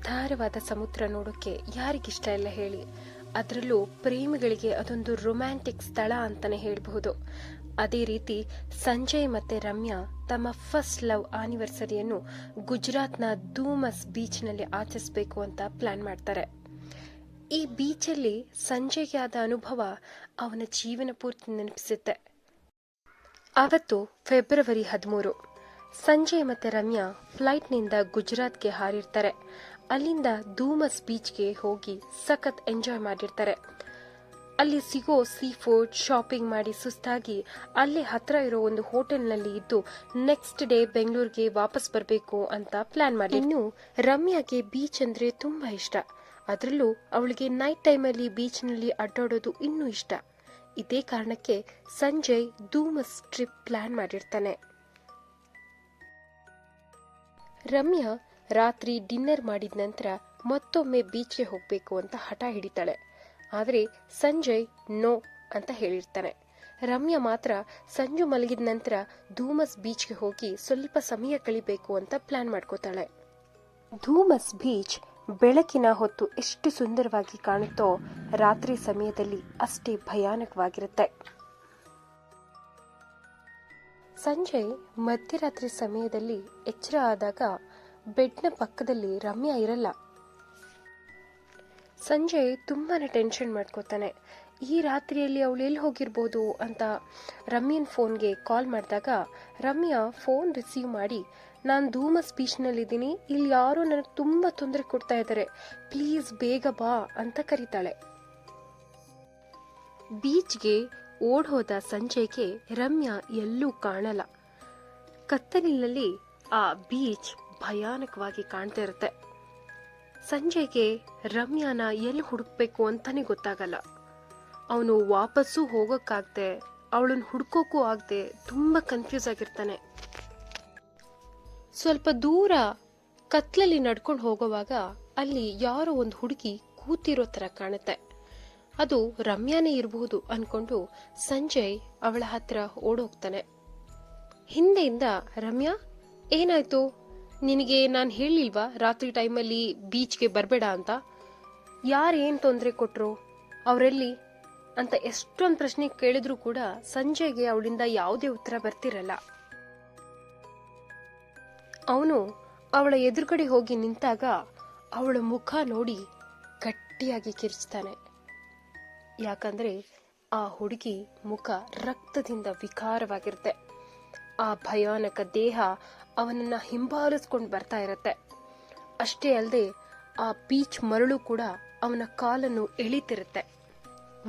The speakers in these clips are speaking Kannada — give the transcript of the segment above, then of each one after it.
ವಿಸ್ತಾರವಾದ ಸಮುದ್ರ ನೋಡೋಕೆ ಯಾರಿಗಿಷ್ಟ ಇಲ್ಲ ಹೇಳಿ. ಅದರಲ್ಲೂ ಪ್ರೇಮಿಗಳಿಗೆ ಅದೊಂದು ರೊಮ್ಯಾಂಟಿಕ್ ಸ್ಥಳ ಅಂತಾನೆ ಹೇಳಬಹುದು. ಅದೇ ರೀತಿ ಸಂಜಯ್ ಮತ್ತೆ ರಮ್ಯಾ ತಮ್ಮ ಫಸ್ಟ್ ಲವ್ ಆನಿವರ್ಸರಿಯನ್ನು ಗುಜರಾತ್ನ ಧೂಮಸ್ ಬೀಚ್ನಲ್ಲಿ ಆಚರಿಸಬೇಕು ಅಂತ ಪ್ಲಾನ್ ಮಾಡ್ತಾರೆ. ಈ ಬೀಚಲ್ಲಿ ಸಂಜಯ್ಗೆ ಆದ ಅನುಭವ ಅವನ ಜೀವನ ಪೂರ್ತಿ ನೆನಪಿಸುತ್ತೆ. ಅವತ್ತು ಫೆಬ್ರವರಿ 13. ಸಂಜಯ್ ಮತ್ತೆ ರಮ್ಯಾ ಫ್ಲೈಟ್ನಿಂದ ಗುಜರಾತ್ಗೆ ಹಾರಿರ್ತಾರೆ. ಅಲ್ಲಿಂದ ಧೂಮಸ್ ಬೀಚ್ಗೆ ಹೋಗಿ ಸಖತ್ ಎಂಜಾಯ್ ಮಾಡಿರ್ತಾರೆ. ಅಲ್ಲಿ ಸಿಗೋ ಸೀ ಫುಡ್ ಶಾಪಿಂಗ್ ಮಾಡಿ ಸುಸ್ತಾಗಿ ಅಲ್ಲೇ ಹತ್ರ ಇರೋ ಒಂದು ಹೋಟೆಲ್ನಲ್ಲಿ ಇದ್ದು ನೆಕ್ಸ್ಟ್ ಡೇ ಬೆಂಗಳೂರಿಗೆ ವಾಪಸ್ ಬರಬೇಕು ಅಂತ ಪ್ಲಾನ್ ಮಾಡಿ. ಇನ್ನು ರಮ್ಯಾಗೆ ಬೀಚ್ ಅಂದ್ರೆ ತುಂಬಾ ಇಷ್ಟ. ಅದರಲ್ಲೂ ಅವಳಿಗೆ ನೈಟ್ ಟೈಮಲ್ಲಿ ಬೀಚ್ನಲ್ಲಿ ಅಡ್ಡಾಡೋದು ಇನ್ನೂ ಇಷ್ಟ. ಇದೇ ಕಾರಣಕ್ಕೆ ಸಂಜಯ್ ಧೂಮಸ್ ಟ್ರಿಪ್ ಪ್ಲಾನ್ ಮಾಡಿರ್ತಾನೆ. ರಮ್ಯಾ ರಾತ್ರಿ ಡಿನ್ನರ್ ಮಾಡಿದ ನಂತರ ಮತ್ತೊಮ್ಮೆ ಬೀಚ್ಗೆ ಹೋಗ್ಬೇಕು ಅಂತ ಹಠ ಹಿಡಿತಾಳೆ. ಆದರೆ ಸಂಜಯ್ ನೋ ಅಂತ ಹೇಳಿರ್ತಾನೆ. ರಮ್ಯಾ ಮಾತ್ರ ಸಂಜು ಮಲಗಿದ ನಂತರ ಧೂಮಸ್ ಬೀಚ್ಗೆ ಹೋಗಿ ಸ್ವಲ್ಪ ಸಮಯ ಕಳಿಬೇಕು ಅಂತ ಪ್ಲಾನ್ ಮಾಡ್ಕೋತಾಳೆ. ಧೂಮಸ್ ಬೀಚ್ ಬೆಳಕಿನ ಹೊತ್ತು ಎಷ್ಟು ಸುಂದರವಾಗಿ ಕಾಣುತ್ತೋ ರಾತ್ರಿ ಸಮಯದಲ್ಲಿ ಅಷ್ಟೇ ಭಯಾನಕವಾಗಿರುತ್ತೆ. ಸಂಜಯ್ ಮಧ್ಯರಾತ್ರಿ ಸಮಯದಲ್ಲಿ ಎಚ್ಚರ ಆದಾಗ ಬೆಡ್ನ ಪಕ್ಕದಲ್ಲಿ ರಮ್ಯಾ ಇರಲ್ಲ. ಸಂಜಯ್ ತುಂಬಾನೇ ಟೆನ್ಷನ್ ಮಾಡ್ಕೋತಾನೆ. ಈ ರಾತ್ರಿಯಲ್ಲಿ ಅವಳು ಎಲ್ಲಿ ಹೋಗಿರ್ಬೋದು ಅಂತ ರಮ್ಯನ್ ಫೋನ್ಗೆ ಕಾಲ್ ಮಾಡಿದಾಗ ರಮ್ಯಾ ಫೋನ್ ರಿಸೀವ್ ಮಾಡಿ, ನಾನು ಧೂಮಸ್ ಬೀಚ್ನಲ್ಲಿದ್ದೀನಿ, ಇಲ್ಲಿ ಯಾರೋ ನನಗೆ ತುಂಬಾ ತೊಂದರೆ ಕೊಡ್ತಾ ಇದ್ದಾರೆ, ಪ್ಲೀಸ್ ಬೇಗ ಬಾ ಅಂತ ಕರೀತಾಳೆ. ಬೀಚ್ಗೆ ಓಡ್ ಹೋದ ಸಂಜಯ್ಗೆ ರಮ್ಯಾ ಎಲ್ಲೂ ಕಾಣಲ್ಲ. ಕತ್ತಲಿನಲ್ಲಿ ಆ ಬೀಚ್ ಭಯಾನಕವಾಗಿ ಕಾಣ್ತಾ ಇರುತ್ತೆ. ಸಂಜಯ್ಗೆ ರಮ್ಯಾನ ಎಲ್ಲಿ ಹುಡುಕ್ಬೇಕು ಅಂತಾನೆ ಗೊತ್ತಾಗಲ್ಲ. ಅವನು ವಾಪಸ್ಸು ಹೋಗೋಕ್ಕಾಗ್ದೆ ಅವಳನ್ನ ಹುಡ್ಕೋಕ್ಕೂ ಆಗದೆ ತುಂಬಾ ಕನ್ಫ್ಯೂಸ್ ಆಗಿರ್ತಾನೆ. ಸ್ವಲ್ಪ ದೂರ ಕತ್ಲಲ್ಲಿ ನಡ್ಕೊಂಡು ಹೋಗುವಾಗ ಅಲ್ಲಿ ಯಾರೋ ಒಂದು ಹುಡುಗಿ ಕೂತಿರೋ ತರ ಕಾಣುತ್ತೆ. ಅದು ರಮ್ಯಾನೇ ಇರಬಹುದು ಅನ್ಕೊಂಡು ಸಂಜಯ್ ಅವಳ ಹತ್ರ ಓಡೋಗ್ತಾನೆ. ಹಿಂದೆಯಿಂದ ರಮ್ಯಾ, ಏನಾಯ್ತು ನಿನಗೆ? ನಾನು ಹೇಳಿಲ್ವಾ ರಾತ್ರಿ ಟೈಮಲ್ಲಿ ಬೀಚ್ಗೆ ಬರಬೇಡ ಅಂತ? ಯಾರೇನ್ ತೊಂದರೆ ಕೊಟ್ರು, ಅವರೆಲ್ಲಿ ಅಂತ ಎಷ್ಟೊಂದು ಪ್ರಶ್ನೆ ಕೇಳಿದ್ರು ಕೂಡ ಸಂಜಯ್ಗೆ ಅವಳಿಂದ ಯಾವುದೇ ಉತ್ತರ ಬರ್ತಿರಲ್ಲ. ಅವನು ಅವಳ ಎದುರುಗಡೆ ಹೋಗಿ ನಿಂತಾಗ ಅವಳ ಮುಖ ನೋಡಿ ಗಟ್ಟಿಯಾಗಿ ಕಿರ್ಚ್ತಾನೆ. ಯಾಕಂದ್ರೆ ಆ ಹುಡುಗಿ ಮುಖ ರಕ್ತದಿಂದ ವಿಕಾರವಾಗಿರುತ್ತೆ. ಆ ಭಯಾನಕ ದೇಹ ಅವನನ್ನ ಹಿಂಬಾಲಿಸ್ಕೊಂಡು ಬರ್ತಾ ಇರತ್ತೆ. ಅಷ್ಟೇ ಅಲ್ಲದೆ ಆ ಬೀಚ್ ಮರಳು ಕೂಡ ಅವನ ಕಾಲನ್ನು ಎಳಿತಿರುತ್ತೆ.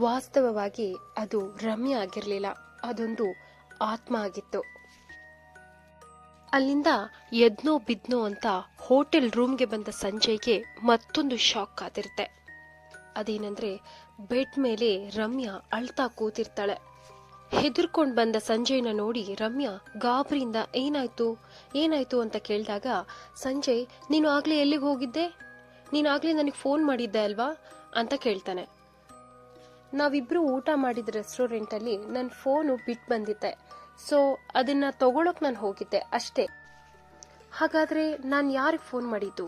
ವಾಸ್ತವವಾಗಿ ಅದು ರಮ್ಯಾ ಆಗಿರ್ಲಿಲ್ಲ, ಅದೊಂದು ಆತ್ಮ ಆಗಿತ್ತು. ಅಲ್ಲಿಂದ ಎದ್ನೋ ಬಿದ್ನೋ ಅಂತ ಹೋಟೆಲ್ ರೂಮ್ಗೆ ಬಂದ ಸಂಜಯ್ಗೆ ಮತ್ತೊಂದು ಶಾಕ್ ಆದಿರುತ್ತೆ. ಅದೇನಂದ್ರೆ ಬೆಡ್ ಮೇಲೆ ರಮ್ಯಾ ಅಳ್ತಾ ಕೂತಿರ್ತಾಳೆ. ಹೆದರ್ಕೊಂಡ್ ಬಂದ ಸಂಜಯ್ನ ನೋಡಿ ರಮ್ಯಾ ಗಾಬರಿಯಿಂದ ಏನಾಯ್ತು ಅಂತ ಕೇಳಿದಾಗ ಸಂಜಯ್, ನೀನು ಆಗ್ಲೇ ಎಲ್ಲಿಗೆ ಹೋಗಿದ್ದೆ? ನೀನು ಆಗ್ಲೇ ನನಗೆ ಫೋನ್ ಮಾಡಿದ್ದೆ ಅಲ್ವಾ ಅಂತ ಕೇಳ್ತಾನೆ. ನಾವಿಬ್ರು ಊಟ ಮಾಡಿದ ರೆಸ್ಟೋರೆಂಟ್ ಅಲ್ಲಿ ನನ್ನ ಫೋನು ಬಿಟ್ಟು ಬಂದಿದ್ದೆ, ಸೊ ಅದನ್ನ ತಗೊಳಕ್ ನಾನು ಹೋಗಿದ್ದೆ ಅಷ್ಟೇ. ಹಾಗಾದ್ರೆ ನಾನು ಯಾರಿಗೆ ಫೋನ್ ಮಾಡಿದ್ದು,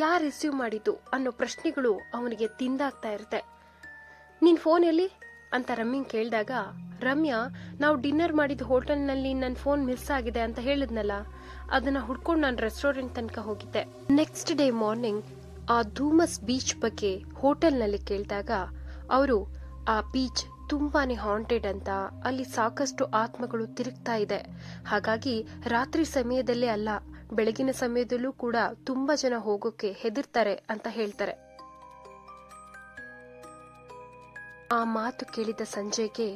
ಯಾರು ರಿಸೀವ್ ಮಾಡಿದ್ದು ಅನ್ನೋ ಪ್ರಶ್ನೆಗಳು ಅವನಿಗೆ ತಿಂದಾಗ್ತಾ ಇರುತ್ತೆ. ನಿನ್ ಫೋನ್ ಎಲ್ಲಿ ಅಂತ ರಮ್ಯನ್ ಕೇಳಿದಾಗ ರಮ್ಯಾ, ನಾವು ಡಿನ್ನರ್ ಮಾಡಿದ ಹೋಟೆಲ್ನಲ್ಲಿ ನನ್ನ ಫೋನ್ ಮಿಸ್ ಆಗಿದೆ ಅಂತ ಹೇಳಿದ್ನಲ್ಲ, ಅದನ್ನ ಹುಡ್ಕೊಂಡು ನಾನು ರೆಸ್ಟೋರೆಂಟ್ ತನಕ ಹೋಗಿದ್ದೆ. ನೆಕ್ಸ್ಟ್ ಡೇ ಮಾರ್ನಿಂಗ್ ಆ ಧೂಮಸ್ ಬೀಚ್ ಬಗ್ಗೆ ಹೋಟೆಲ್ನಲ್ಲಿ ಕೇಳಿದಾಗ ಅವರು ಆ ಬೀಚ್ ತುಂಬಾನೇ ಹಾಂಟೆಡ್ ಅಂತ, ಅಲ್ಲಿ ಸಾಕಷ್ಟು ಆತ್ಮಗಳು ತಿರುಗ್ತಾ ಇದೆ, ಹಾಗಾಗಿ ರಾತ್ರಿ ಸಮಯದಲ್ಲೇ ಅಲ್ಲ ಬೆಳಗಿನ ಸಮಯದಲ್ಲೂ ಕೂಡ ತುಂಬಾ ಜನ ಹೋಗೋಕೆ ಹೆದರ್ತಾರೆ ಅಂತ ಹೇಳ್ತಾರೆ. ಆ ಮಾತು ಕೇಳಿದ ಸಂಜಯ್ಗೆ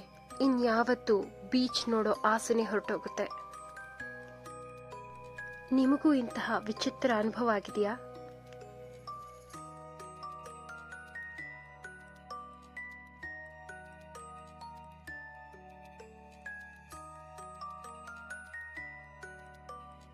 ಇನ್ಯಾವತ್ತೂ ಬೀಚ್ ನೋಡೋ ಆಸೆನೆ ಹೊರಟೋಗುತ್ತೆ. ನಿಮಗೂ ಇಂತಹ ವಿಚಿತ್ರ ಅನುಭವ ಆಗಿದೆಯಾ?